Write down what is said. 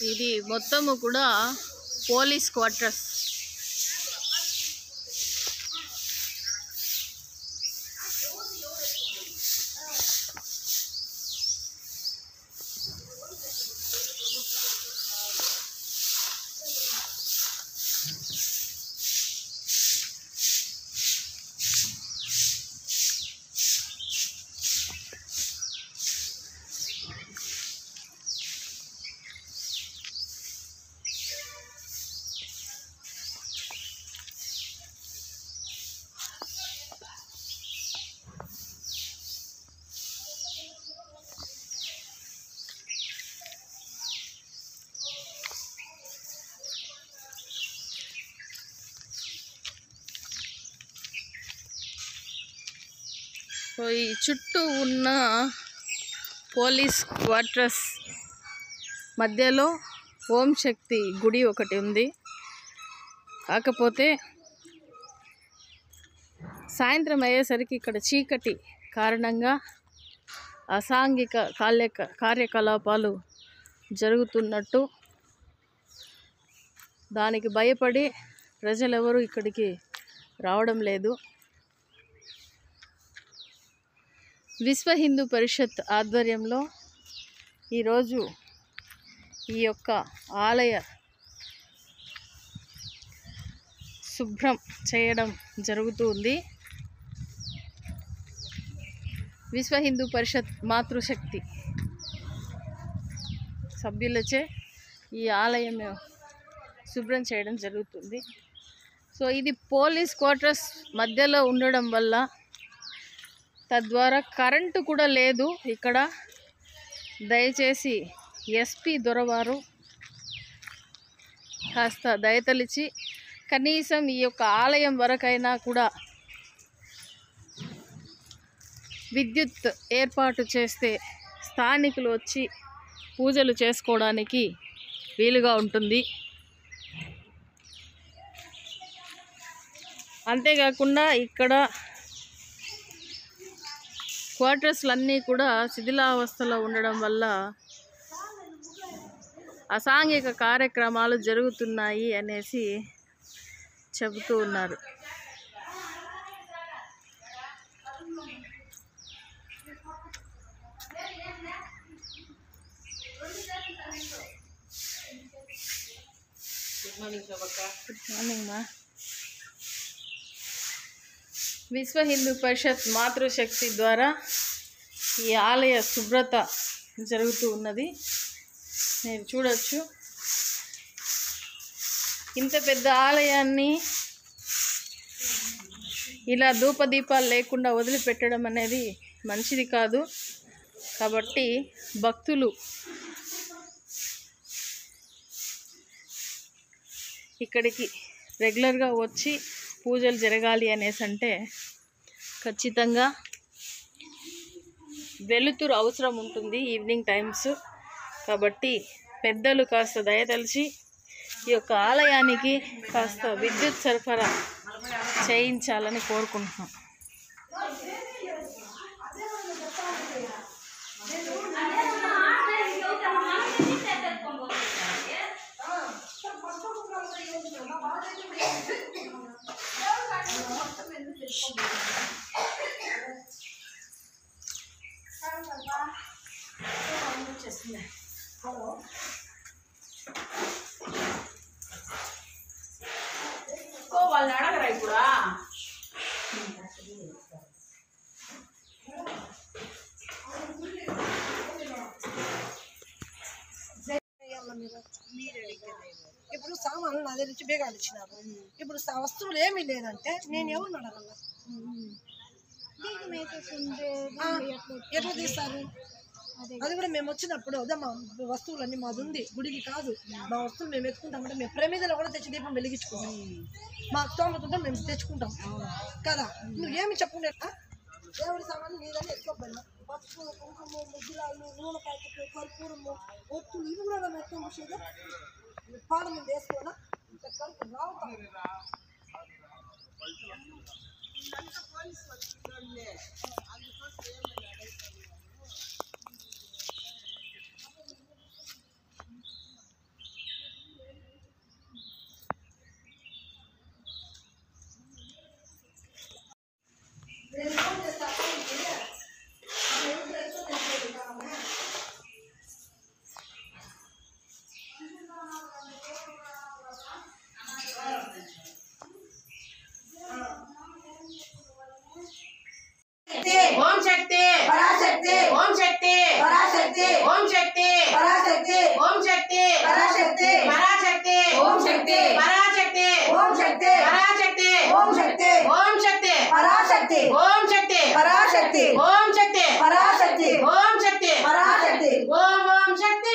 ఇది మొత్తము కూడా పోలీస్ క్వార్టర్స్. సో ఈ చుట్టూ ఉన్న పోలీస్ క్వార్టర్స్ మధ్యలో ఓం శక్తి గుడి ఒకటి ఉంది. కాకపోతే సాయంత్రం అయ్యేసరికి ఇక్కడ చీకటి కారణంగా అసాంఘిక కార్యకలాపాలు జరుగుతున్నట్టు, దానికి భయపడి ప్రజలెవరూ ఇక్కడికి రావడం లేదు. విశ్వ హిందూ పరిషత్ ఆధ్వర్యంలో ఈరోజు ఈ యొక్క ఆలయ శుభ్రం చేయడం జరుగుతుంది. విశ్వ హిందూ పరిషత్ మాతృశక్తి సభ్యులచే ఈ ఆలయం శుభ్రం చేయడం జరుగుతుంది. సో ఇది పోలీస్ క్వార్టర్స్ మధ్యలో ఉండడం వల్ల తద్వారా కరెంటు కూడా లేదు ఇక్కడ. దయచేసి ఎస్పీ దొరవారు కాస్త దయతలిచి కనీసం ఈ యొక్క ఆలయం వరకైనా కూడా విద్యుత్ ఏర్పాటు చేస్తే స్థానికులు వచ్చి పూజలు చేసుకోవడానికి వీలుగా ఉంటుంది. అంతేకాకుండా ఇక్కడ క్వార్టర్స్లన్నీ కూడా శిథిలావస్థలో ఉండడం వల్ల అసాంఘిక కార్యక్రమాలు జరుగుతున్నాయి అనేసి చెబుతూ ఉన్నారు. గుడ్ మార్నింగ్ మా. విశ్వ హిందూ పరిషత్ మాతృశక్తి ద్వారా ఈ ఆలయ శుభ్రత జరుగుతూ ఉన్నది. మీరు చూడొచ్చు. ఇంత పెద్ద ఆలయాన్ని ఇలా ధూపదీపాలు లేకుండా వదిలిపెట్టడం అనేది మంచిది కాదు. కాబట్టి భక్తులు ఇక్కడికి రెగ్యులర్గా వచ్చి పూజలు జరగాలి అనేసి అంటే ఖచ్చితంగా వెలుతురు అవసరం ఉంటుంది ఈవినింగ్ టైమ్స్. కాబట్టి పెద్దలు కాస్త దయతలిచి ఈ యొక్క ఆలయానికి కాస్త విద్యుత్ సరఫరా చేయించాలని కోరుకుంటున్నాం. వాళ్ళని అడగరా ఇప్పుడు? ఇప్పుడు సామాన్లు నా దగ్గర నుంచి బేగాలు ఇచ్చినారు. ఇప్పుడు వస్తువులు ఏమీ లేదంటే నేను ఎవరిని అడగలను? ఎట్లా తీస్తారు? అది కూడా మేము వచ్చినప్పుడు అదే మా వస్తువులన్నీ మాది ఉంది, గుడికి కాదు. మా వస్తువులు మేము ఎత్తుకుంటామంటే మేము ప్రమిదలో కూడా తెచ్చి దీపం వెలిగించుకుంటాం. మా స్తోమతుంటే మేము తెచ్చుకుంటాం కదా. నువ్వు ఏమి చెప్పుకుంటా దేవుడి సామాన్లు నీదని ఎత్తుకోపోయినా పసుపు, కుంకుమ, ముగ్గురాళ్ళు, నూనె ప్యాకెట్లు, కర్పూరము, ఒత్తులు ఇవి కూడా మేము ఎత్తుకోసేది పాల మీద వేసుకోవాలా రావుతాం. పరాశక్తి ఓం శక్తి పరాశక్తి ఓం శక్తి పరాశక్తి పరాశక్తి ఓం శక్తి పరాశక్తి ఓం శక్తి పరాశక్తి ఓం శక్తి ఓం శక్తి పరాశక్తి ఓం శక్తి పరాశక్తి ఓం శక్తి పరాశక్తి ఓం శక్తి పరాశక్తి ఓం ఓం శక్తి